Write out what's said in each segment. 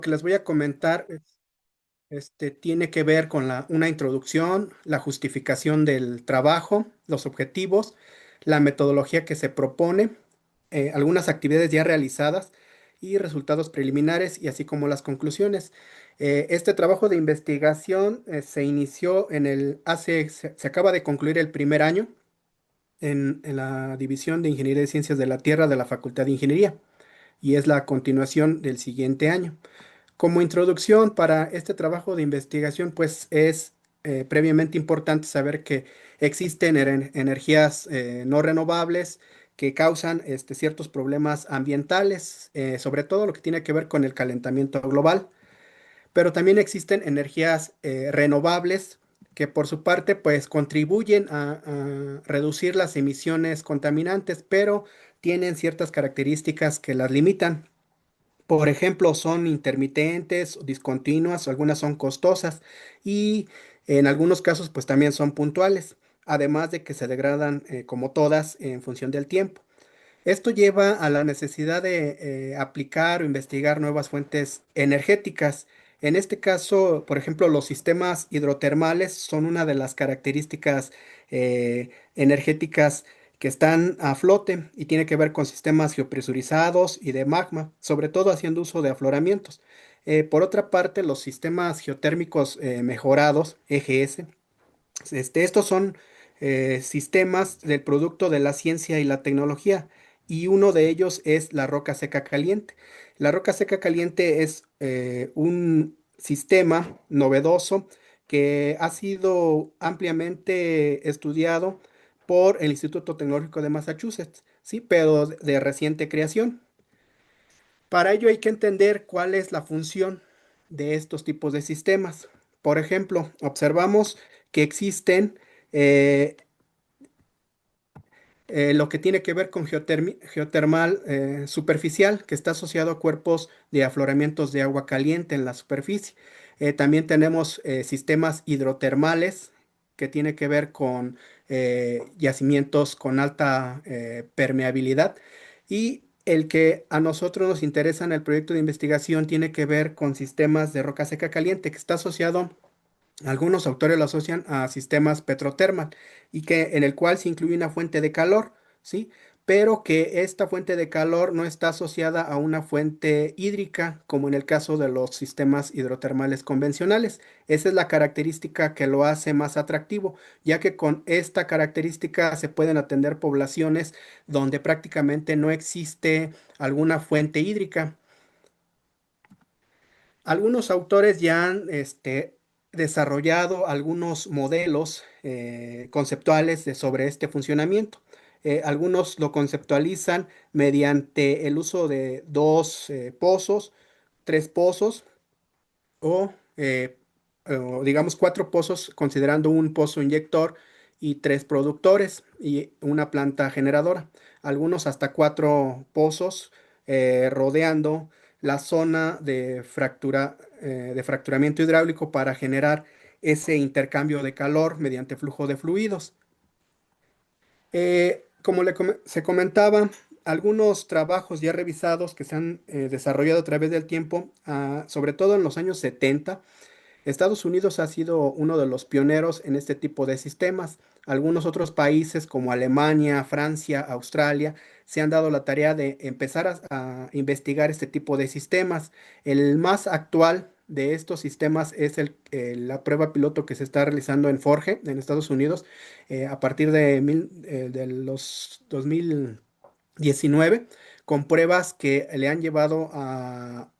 que les voy a comentar tiene que ver con una introducción, la justificación del trabajo, los objetivos, la metodología que se propone, algunas actividades ya realizadas y resultados preliminares y así como las conclusiones. Este trabajo de investigación se inició se acaba de concluir el primer año en la División de Ingeniería de Ciencias de la Tierra de la Facultad de Ingeniería y es la continuación del siguiente año. Como introducción para este trabajo de investigación, pues es previamente importante saber que existen energías no renovables que causan ciertos problemas ambientales, sobre todo lo que tiene que ver con el calentamiento global, pero también existen energías renovables que por su parte pues contribuyen a reducir las emisiones contaminantes, pero tienen ciertas características que las limitan. Por ejemplo, son intermitentes, discontinuas, algunas son costosas y en algunos casos pues también son puntuales, además de que se degradan como todas en función del tiempo. Esto lleva a la necesidad de aplicar o investigar nuevas fuentes energéticas. En este caso, por ejemplo, los sistemas hidrotermales son una de las características energéticas que están a flote y tiene que ver con sistemas geopresurizados y de magma, sobre todo haciendo uso de afloramientos. Por otra parte, los sistemas geotérmicos mejorados, EGS, estos son sistemas del producto de la ciencia y la tecnología, y uno de ellos es la roca seca caliente. La roca seca caliente es un sistema novedoso que ha sido ampliamente estudiado por el Instituto Tecnológico de Massachusetts, sí, pero de reciente creación. Para ello hay que entender cuál es la función de estos tipos de sistemas. Por ejemplo, observamos que existen eh, lo que tiene que ver con geotermal superficial, que está asociado a cuerpos de afloramientos de agua caliente en la superficie. También tenemos sistemas hidrotermales, que tiene que ver con yacimientos con alta permeabilidad. Y el que a nosotros nos interesa en el proyecto de investigación tiene que ver con sistemas de roca seca caliente, que está asociado, algunos autores lo asocian a sistemas petrotermal y que en el cual se incluye una fuente de calor, ¿sí? Pero que esta fuente de calor no está asociada a una fuente hídrica, como en el caso de los sistemas hidrotermales convencionales. Esa es la característica que lo hace más atractivo, ya que con esta característica se pueden atender poblaciones donde prácticamente no existe alguna fuente hídrica. Algunos autores ya han desarrollado algunos modelos conceptuales sobre este funcionamiento. Algunos lo conceptualizan mediante el uso de dos pozos, tres pozos o o digamos cuatro pozos, considerando un pozo inyector y tres productores y una planta generadora. Algunos hasta cuatro pozos rodeando la zona de fracturamiento hidráulico para generar ese intercambio de calor mediante flujo de fluidos. Como se comentaba, algunos trabajos ya revisados que se han desarrollado a través del tiempo, sobre todo en los años 70, Estados Unidos ha sido uno de los pioneros en este tipo de sistemas. Algunos otros países como Alemania, Francia, Australia se han dado la tarea de empezar a investigar este tipo de sistemas. El más actual de estos sistemas es la prueba piloto que se está realizando en Forge, en Estados Unidos, a partir de los 2019, con pruebas que le han llevado a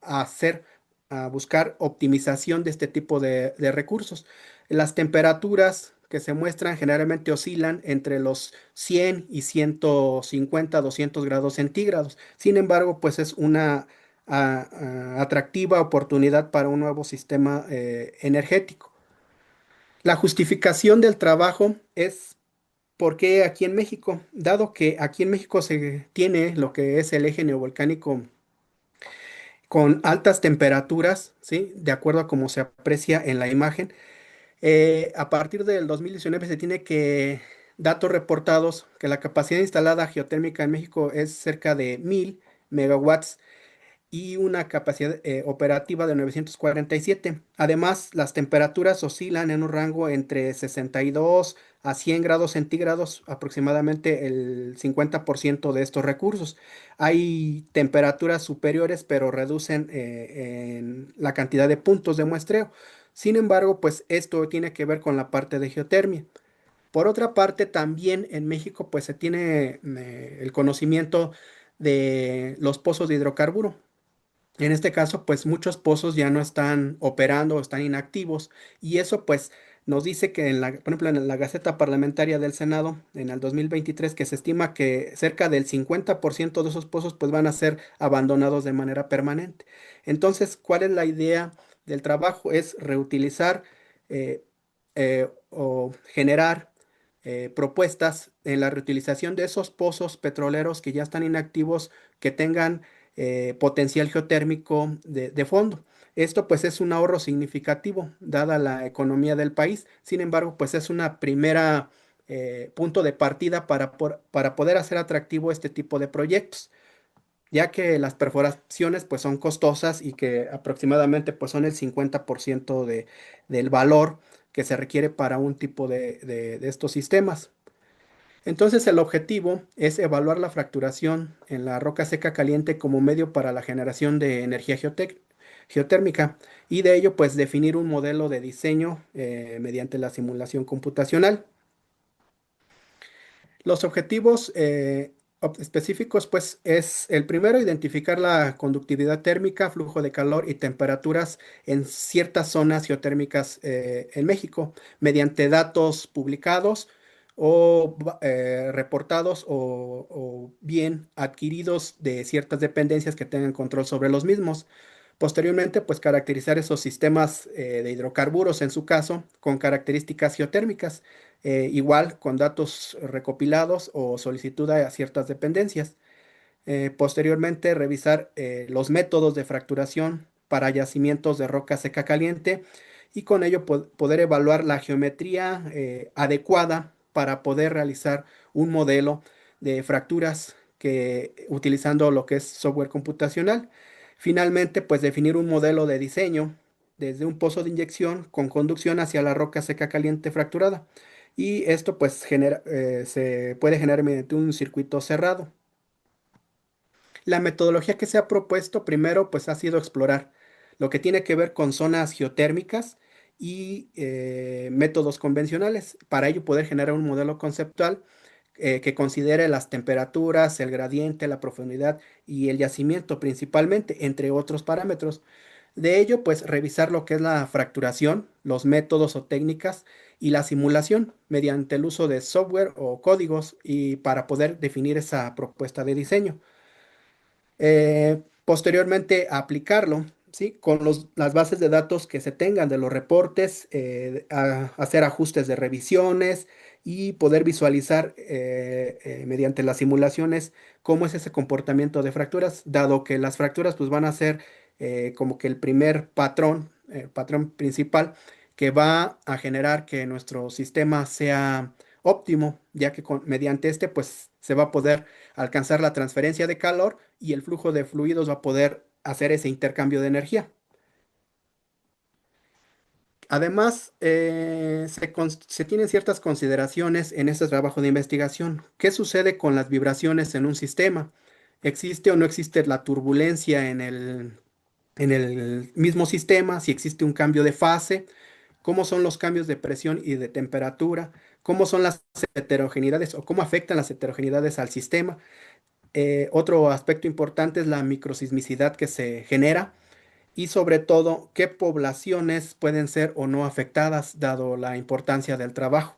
buscar optimización de este tipo de recursos. Las temperaturas que se muestran generalmente oscilan entre los 100 y 150, 200 grados centígrados. Sin embargo, pues es una atractiva oportunidad para un nuevo sistema energético. La justificación del trabajo es porque aquí en México, dado que aquí en México se tiene lo que es el eje neovolcánico con altas temperaturas, ¿sí? De acuerdo a cómo se aprecia en la imagen. A partir del 2019 se tiene datos reportados que la capacidad instalada geotérmica en México es cerca de 1000 megawatts. y una capacidad operativa de 947. Además, las temperaturas oscilan en un rango entre 62 a 100 grados centígrados, aproximadamente el 50% de estos recursos. Hay temperaturas superiores, pero reducen en la cantidad de puntos de muestreo. Sin embargo, pues esto tiene que ver con la parte de geotermia. Por otra parte, también en México, pues se tiene el conocimiento de los pozos de hidrocarburo. En este caso, pues muchos pozos ya no están operando o están inactivos y eso pues nos dice que por ejemplo, en la Gaceta Parlamentaria del Senado en el 2023 que se estima que cerca del 50% de esos pozos pues van a ser abandonados de manera permanente. Entonces, ¿cuál es la idea del trabajo? Es reutilizar eh, o generar propuestas en la reutilización de esos pozos petroleros que ya están inactivos, que tengan potencial geotérmico de fondo. Esto pues es un ahorro significativo dada la economía del país. Sin embargo, pues es una primera punto de partida para poder hacer atractivo este tipo de proyectos, ya que las perforaciones pues son costosas y que aproximadamente pues son el 50% del valor que se requiere para un tipo de estos sistemas. Entonces el objetivo es evaluar la fracturación en la roca seca caliente como medio para la generación de energía geotérmica y de ello pues definir un modelo de diseño mediante la simulación computacional. Los objetivos específicos, pues, es el primero, identificar la conductividad térmica, flujo de calor y temperaturas en ciertas zonas geotérmicas en México, mediante datos publicados o reportados o bien adquiridos de ciertas dependencias que tengan control sobre los mismos. Posteriormente, pues caracterizar esos sistemas de hidrocarburos, en su caso, con características geotérmicas, igual con datos recopilados o solicitud a ciertas dependencias. Posteriormente, revisar los métodos de fracturación para yacimientos de roca seca caliente y con ello poder evaluar la geometría adecuada para poder realizar un modelo de fracturas utilizando lo que es software computacional. Finalmente, pues definir un modelo de diseño desde un pozo de inyección con conducción hacia la roca seca caliente fracturada. Y esto pues se puede generar mediante un circuito cerrado. La metodología que se ha propuesto primero pues ha sido explorar lo que tiene que ver con zonas geotérmicas y métodos convencionales. Para ello poder generar un modelo conceptual que considere las temperaturas, el gradiente, la profundidad y el yacimiento principalmente, entre otros parámetros. De ello, pues revisar lo que es la fracturación, los métodos o técnicas y la simulación mediante el uso de software o códigos y para poder definir esa propuesta de diseño. Posteriormente, aplicarlo, ¿sí? Con las bases de datos que se tengan de los reportes, hacer ajustes de revisiones y poder visualizar mediante las simulaciones cómo es ese comportamiento de fracturas, dado que las fracturas pues van a ser como que el primer patrón principal que va a generar que nuestro sistema sea óptimo, ya que mediante este pues se va a poder alcanzar la transferencia de calor y el flujo de fluidos va a poder hacer ese intercambio de energía. Además, se tienen ciertas consideraciones en este trabajo de investigación. ¿Qué sucede con las vibraciones en un sistema? ¿Existe o no existe la turbulencia en el mismo sistema? Si existe un cambio de fase, ¿cómo son los cambios de presión y de temperatura? ¿Cómo son las heterogeneidades o cómo afectan las heterogeneidades al sistema? Otro aspecto importante es la microsismicidad que se genera y sobre todo qué poblaciones pueden ser o no afectadas dado la importancia del trabajo.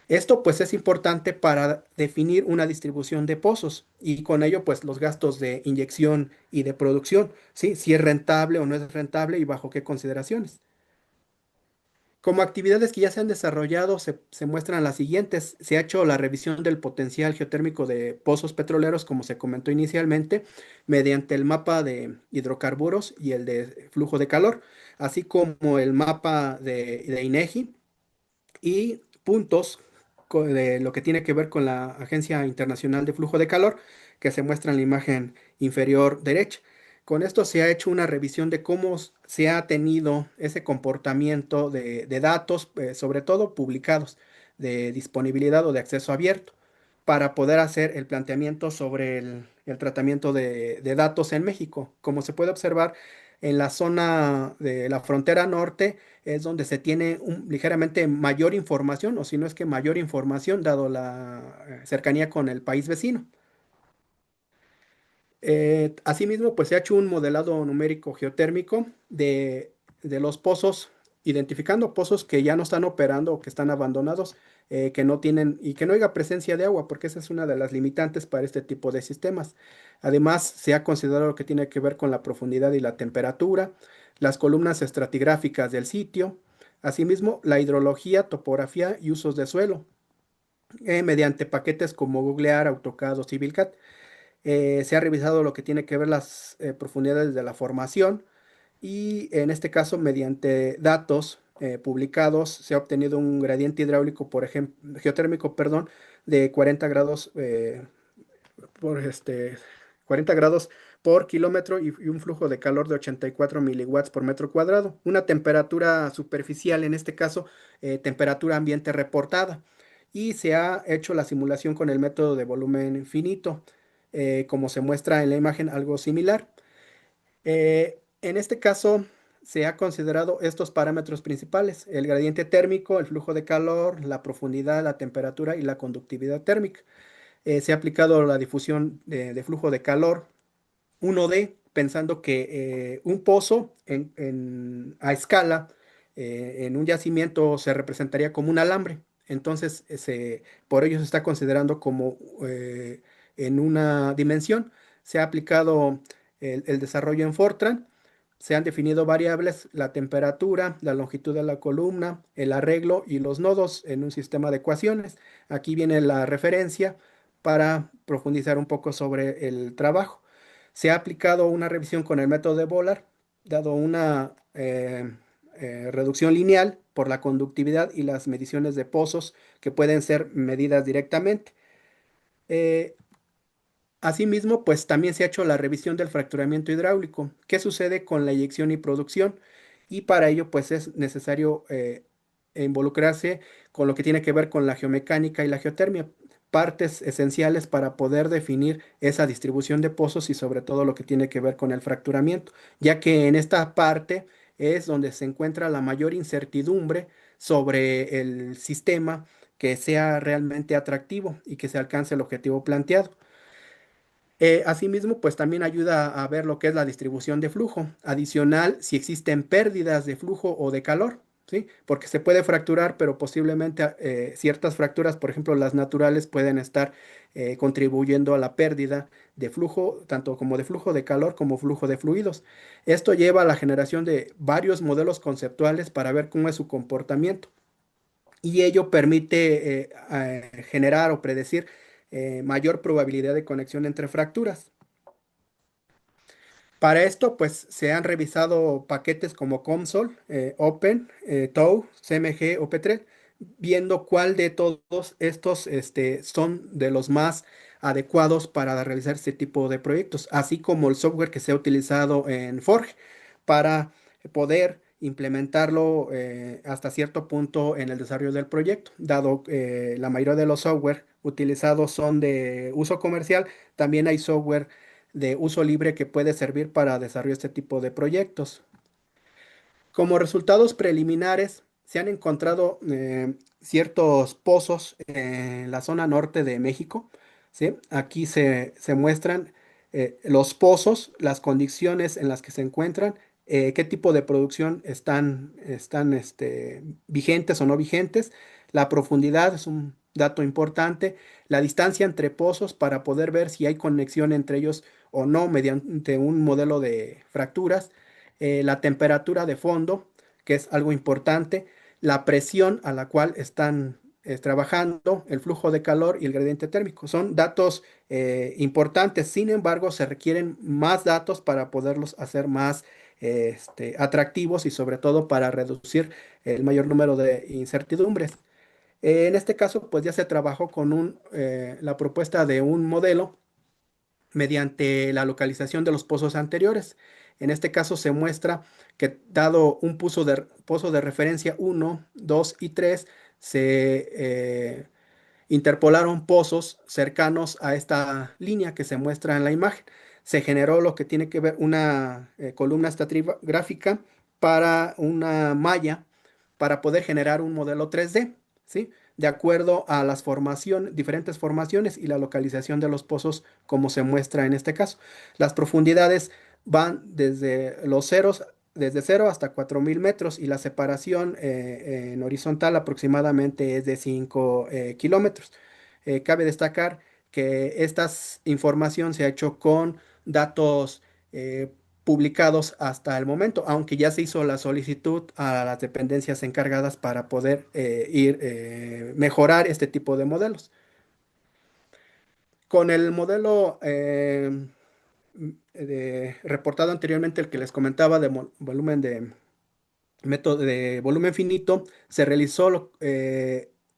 Esto pues es importante para definir una distribución de pozos y con ello pues los gastos de inyección y de producción, ¿sí? Si es rentable o no es rentable y bajo qué consideraciones. Como actividades que ya se han desarrollado, se muestran las siguientes. Se ha hecho la revisión del potencial geotérmico de pozos petroleros, como se comentó inicialmente, mediante el mapa de hidrocarburos y el de flujo de calor, así como el mapa de INEGI y puntos de lo que tiene que ver con la Agencia Internacional de Flujo de Calor, que se muestra en la imagen inferior derecha. Con esto se ha hecho una revisión de cómo se ha tenido ese comportamiento de datos, sobre todo publicados, de disponibilidad o de acceso abierto, para poder hacer el planteamiento sobre el tratamiento de datos en México. Como se puede observar, en la zona de la frontera norte es donde se tiene ligeramente mayor información, o si no es que mayor información, dado la cercanía con el país vecino. Asimismo, pues se ha hecho un modelado numérico geotérmico de los pozos, identificando pozos que ya no están operando o que están abandonados, que no tienen y que no haya presencia de agua, porque esa es una de las limitantes para este tipo de sistemas. Además, se ha considerado lo que tiene que ver con la profundidad y la temperatura, las columnas estratigráficas del sitio, asimismo, la hidrología, topografía y usos de suelo, mediante paquetes como Google Earth, AutoCAD o CivilCAD. Se ha revisado lo que tiene que ver las profundidades de la formación y en este caso mediante datos publicados se ha obtenido un gradiente hidráulico, por ejemplo, geotérmico, perdón, de 40 grados por 40 grados por kilómetro y un flujo de calor de 84 miliwatts por metro cuadrado. Una temperatura superficial, en este caso, temperatura ambiente reportada. Y se ha hecho la simulación con el método de volumen finito, como se muestra en la imagen, algo similar. En este caso, se ha considerado estos parámetros principales: el gradiente térmico, el flujo de calor, la profundidad, la temperatura y la conductividad térmica. Se ha aplicado la difusión de flujo de calor 1D, pensando que un pozo a escala en un yacimiento se representaría como un alambre. Entonces, por ello se está considerando como en una dimensión. Se ha aplicado el desarrollo en Fortran. Se han definido variables: la temperatura, la longitud de la columna, el arreglo y los nodos en un sistema de ecuaciones. Aquí viene la referencia para profundizar un poco sobre el trabajo. Se ha aplicado una revisión con el método de Bolar, dado una reducción lineal por la conductividad y las mediciones de pozos que pueden ser medidas directamente. Eh, Asimismo, pues también se ha hecho la revisión del fracturamiento hidráulico. ¿Qué sucede con la eyección y producción? Y para ello, pues es necesario involucrarse con lo que tiene que ver con la geomecánica y la geotermia, partes esenciales para poder definir esa distribución de pozos y sobre todo lo que tiene que ver con el fracturamiento, ya que en esta parte es donde se encuentra la mayor incertidumbre sobre el sistema, que sea realmente atractivo y que se alcance el objetivo planteado. Asimismo, pues también ayuda a ver lo que es la distribución de flujo. Adicional, si existen pérdidas de flujo o de calor, ¿sí? Porque se puede fracturar, pero posiblemente ciertas fracturas, por ejemplo, las naturales, pueden estar contribuyendo a la pérdida de flujo, tanto como de flujo de calor como flujo de fluidos. Esto lleva a la generación de varios modelos conceptuales para ver cómo es su comportamiento. Y ello permite generar o predecir mayor probabilidad de conexión entre fracturas. Para esto, pues se han revisado paquetes como COMSOL, Open, TOW, CMG o P3, viendo cuál de todos estos son de los más adecuados para realizar este tipo de proyectos, así como el software que se ha utilizado en Forge para poder implementarlo hasta cierto punto en el desarrollo del proyecto. Dado la mayoría de los software utilizados son de uso comercial, también hay software de uso libre que puede servir para desarrollar este tipo de proyectos. Como resultados preliminares, se han encontrado ciertos pozos en la zona norte de México, ¿sí? Aquí se muestran los pozos, las condiciones en las que se encuentran, qué tipo de producción están vigentes o no vigentes. La profundidad es un dato importante, la distancia entre pozos para poder ver si hay conexión entre ellos o no mediante un modelo de fracturas, la temperatura de fondo, que es algo importante, la presión a la cual están trabajando, el flujo de calor y el gradiente térmico. Son datos importantes. Sin embargo, se requieren más datos para poderlos hacer más atractivos y sobre todo para reducir el mayor número de incertidumbres. En este caso, pues ya se trabajó con la propuesta de un modelo mediante la localización de los pozos anteriores. En este caso se muestra que dado un pozo de referencia 1, 2 y 3, se interpolaron pozos cercanos a esta línea que se muestra en la imagen. Se generó lo que tiene que ver una columna estratigráfica para una malla para poder generar un modelo 3D, ¿sí? De acuerdo a las diferentes formaciones y la localización de los pozos, como se muestra en este caso. Las profundidades van desde 0 hasta 4000 metros y la separación en horizontal aproximadamente es de 5 kilómetros. Cabe destacar que esta información se ha hecho con datos eh, publicados hasta el momento, aunque ya se hizo la solicitud a las dependencias encargadas para poder mejorar este tipo de modelos. Con el modelo reportado anteriormente, el que les comentaba de volumen de método de volumen finito, se realizó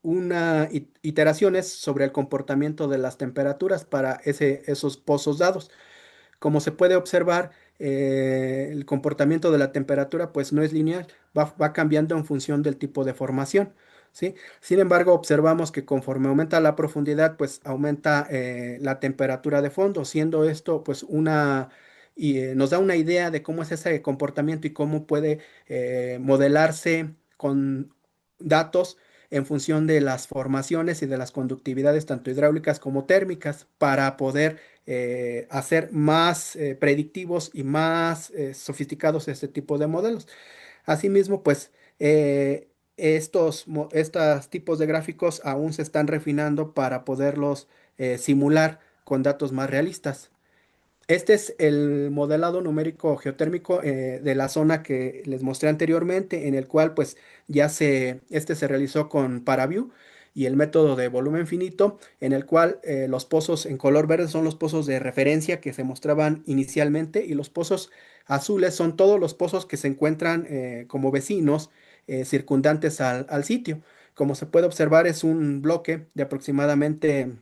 una iteraciones sobre el comportamiento de las temperaturas para esos pozos dados. Como se puede observar, el comportamiento de la temperatura pues no es lineal, va cambiando en función del tipo de formación, ¿sí? Sin embargo, observamos que conforme aumenta la profundidad, pues aumenta la temperatura de fondo, siendo esto pues nos da una idea de cómo es ese comportamiento y cómo puede modelarse con datos en función de las formaciones y de las conductividades tanto hidráulicas como térmicas para poder hacer más predictivos y más sofisticados este tipo de modelos. Asimismo, pues estos tipos de gráficos aún se están refinando para poderlos simular con datos más realistas. Este es el modelado numérico geotérmico de la zona que les mostré anteriormente, en el cual pues este se realizó con ParaView y el método de volumen finito, en el cual los pozos en color verde son los pozos de referencia que se mostraban inicialmente y los pozos azules son todos los pozos que se encuentran como vecinos circundantes al sitio. Como se puede observar, es un bloque de aproximadamente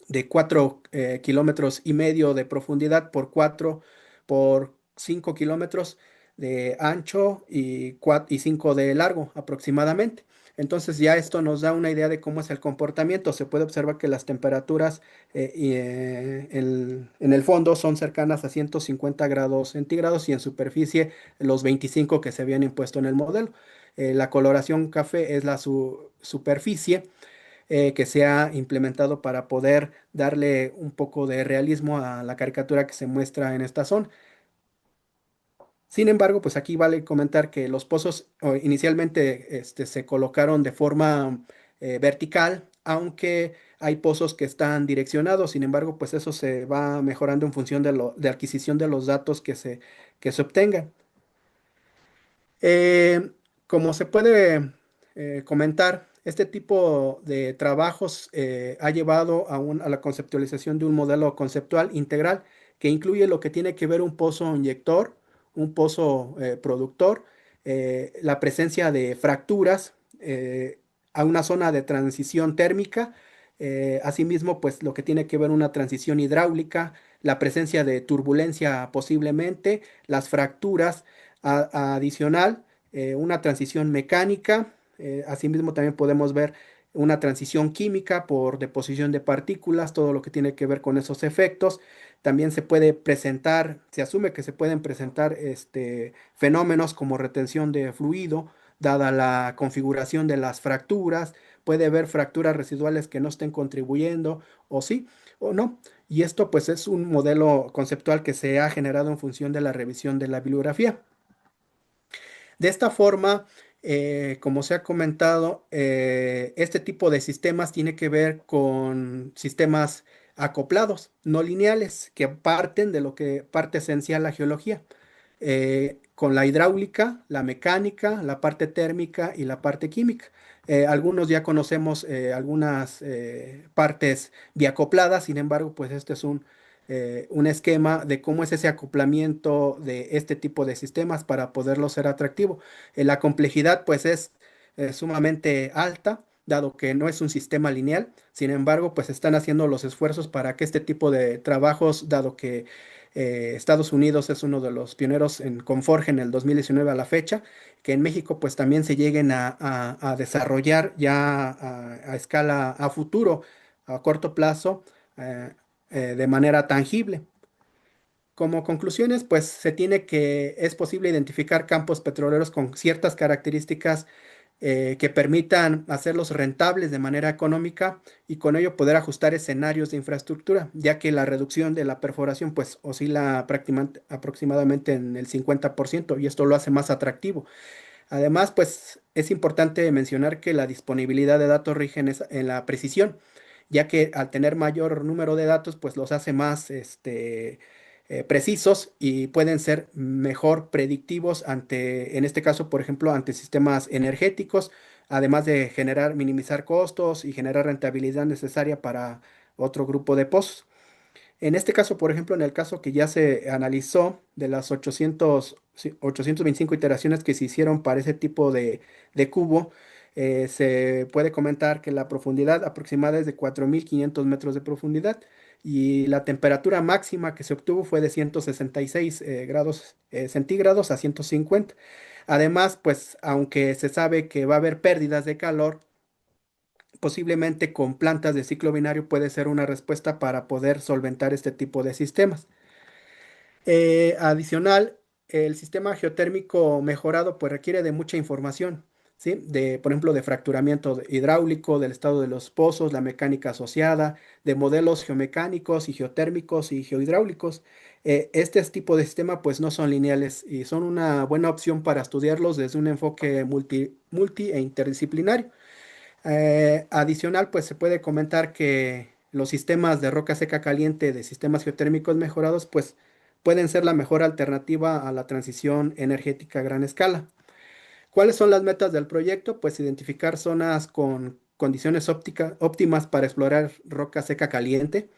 de 4,5 kilómetros de profundidad por 5 kilómetros de ancho y 5 de largo aproximadamente. Entonces ya esto nos da una idea de cómo es el comportamiento. Se puede observar que las temperaturas en el fondo son cercanas a 150 grados centígrados y en superficie los 25 que se habían impuesto en el modelo. La coloración café es la superficie que se ha implementado para poder darle un poco de realismo a la caricatura que se muestra en esta zona. Sin embargo, pues aquí vale comentar que los pozos inicialmente se colocaron de forma vertical, aunque hay pozos que están direccionados. Sin embargo, pues eso se va mejorando en función de adquisición de los datos que se obtengan. Eh, Como se puede comentar, este tipo de trabajos ha llevado a la conceptualización de un modelo conceptual integral que incluye lo que tiene que ver un pozo inyector, un pozo productor, la presencia de fracturas a una zona de transición térmica, asimismo, pues lo que tiene que ver una transición hidráulica, la presencia de turbulencia posiblemente, las fracturas adicional, una transición mecánica, asimismo también podemos ver una transición química por deposición de partículas, todo lo que tiene que ver con esos efectos. También se puede presentar, se asume que se pueden presentar fenómenos como retención de fluido, dada la configuración de las fracturas. Puede haber fracturas residuales que no estén contribuyendo, o sí, o no. Y esto pues es un modelo conceptual que se ha generado en función de la revisión de la bibliografía. De esta forma, como se ha comentado, este tipo de sistemas tiene que ver con sistemas acoplados, no lineales, que parten de lo que parte esencial la geología, con la hidráulica, la mecánica, la parte térmica y la parte química. Algunos ya conocemos algunas partes biacopladas, sin embargo, pues este es un esquema de cómo es ese acoplamiento de este tipo de sistemas para poderlo ser atractivo. La complejidad pues es sumamente alta, dado que no es un sistema lineal. Sin embargo, pues están haciendo los esfuerzos para que este tipo de trabajos, dado que Estados Unidos es uno de los pioneros con Forge en el 2019 a la fecha, que en México pues también se lleguen a desarrollar ya a escala a futuro, a corto plazo, eh, de manera tangible. Como conclusiones, pues es posible identificar campos petroleros con ciertas características que permitan hacerlos rentables de manera económica y con ello poder ajustar escenarios de infraestructura, ya que la reducción de la perforación pues oscila aproximadamente en el 50% y esto lo hace más atractivo. Además, pues es importante mencionar que la disponibilidad de datos rige en la precisión, ya que al tener mayor número de datos, pues los hace más precisos y pueden ser mejor predictivos en este caso, por ejemplo, ante sistemas energéticos, además de minimizar costos y generar rentabilidad necesaria para otro grupo de pozos. En este caso, por ejemplo, en el caso que ya se analizó de las 825 iteraciones que se hicieron para ese tipo de cubo, se puede comentar que la profundidad aproximada es de 4.500 metros de profundidad y la temperatura máxima que se obtuvo fue de 166 grados centígrados a 150. Además, pues aunque se sabe que va a haber pérdidas de calor, posiblemente con plantas de ciclo binario puede ser una respuesta para poder solventar este tipo de sistemas. Adicional, el sistema geotérmico mejorado pues requiere de mucha información, ¿sí? Por ejemplo, de fracturamiento hidráulico, del estado de los pozos, la mecánica asociada, de modelos geomecánicos y geotérmicos y geohidráulicos. Este tipo de sistema pues no son lineales y son una buena opción para estudiarlos desde un enfoque multi e interdisciplinario. Adicional, pues se puede comentar que los sistemas de roca seca caliente de sistemas geotérmicos mejorados, pues pueden ser la mejor alternativa a la transición energética a gran escala. ¿Cuáles son las metas del proyecto? Pues identificar zonas con condiciones óptimas para explorar roca seca caliente,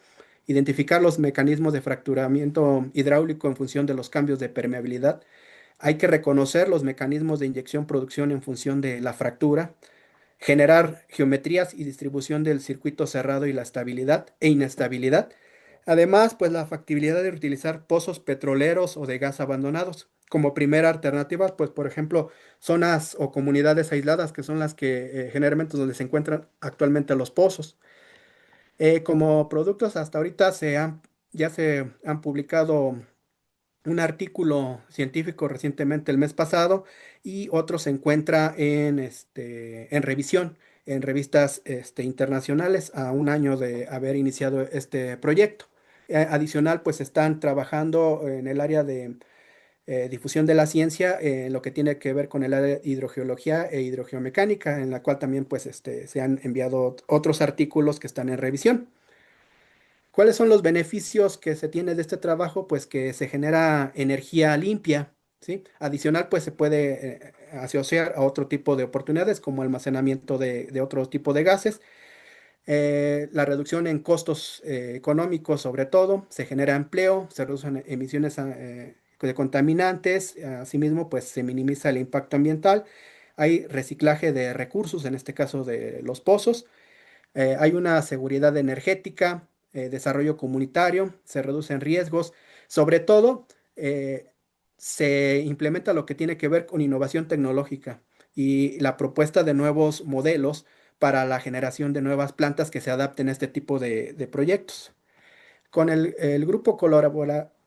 identificar los mecanismos de fracturamiento hidráulico en función de los cambios de permeabilidad. Hay que reconocer los mecanismos de inyección-producción en función de la fractura, generar geometrías y distribución del circuito cerrado y la estabilidad e inestabilidad. Además, pues la factibilidad de utilizar pozos petroleros o de gas abandonados. Como primera alternativa, pues por ejemplo, zonas o comunidades aisladas que son las que generalmente donde se encuentran actualmente los pozos. Como productos hasta ahorita ya se han publicado un artículo científico recientemente el mes pasado y otro se encuentra en revisión en revistas internacionales a un año de haber iniciado este proyecto. Adicional, pues están trabajando en el área de difusión de la ciencia, en lo que tiene que ver con el área de hidrogeología e hidrogeomecánica, en la cual también pues se han enviado otros artículos que están en revisión. ¿Cuáles son los beneficios que se tiene de este trabajo? Pues que se genera energía limpia, ¿sí? Adicional, pues se puede asociar a otro tipo de oportunidades como almacenamiento de otro tipo de gases, la reducción en costos económicos sobre todo, se genera empleo, se reducen emisiones de contaminantes, asimismo, pues se minimiza el impacto ambiental, hay reciclaje de recursos, en este caso de los pozos. Hay una seguridad energética, desarrollo comunitario, se reducen riesgos, sobre todo se implementa lo que tiene que ver con innovación tecnológica y la propuesta de nuevos modelos para la generación de nuevas plantas que se adapten a este tipo de proyectos. Con el grupo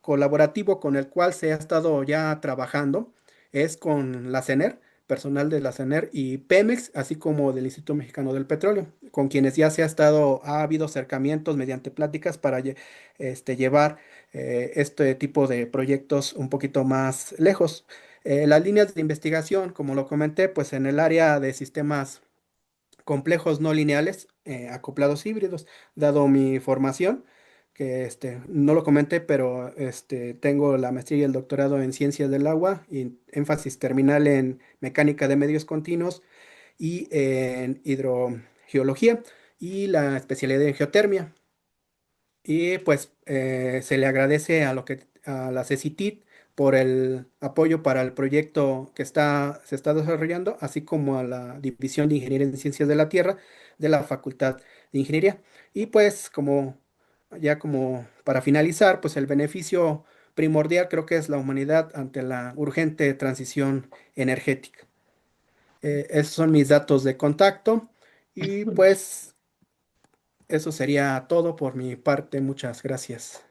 colaborativo con el cual se ha estado ya trabajando es con la CENER, personal de la CENER y Pemex, así como del Instituto Mexicano del Petróleo, con quienes ya ha habido acercamientos mediante pláticas para llevar este tipo de proyectos un poquito más lejos. Las líneas de investigación, como lo comenté, pues en el área de sistemas complejos no lineales, acoplados híbridos, dado mi formación, que no lo comenté, pero tengo la maestría y el doctorado en ciencias del agua y énfasis terminal en mecánica de medios continuos y en hidrogeología y la especialidad en geotermia. Y pues se le agradece a la CECITIT por el apoyo para el proyecto que se está desarrollando, así como a la División de Ingeniería en Ciencias de la Tierra de la Facultad de Ingeniería. Y pues como para finalizar, pues el beneficio primordial creo que es la humanidad ante la urgente transición energética. Esos son mis datos de contacto y pues eso sería todo por mi parte. Muchas gracias.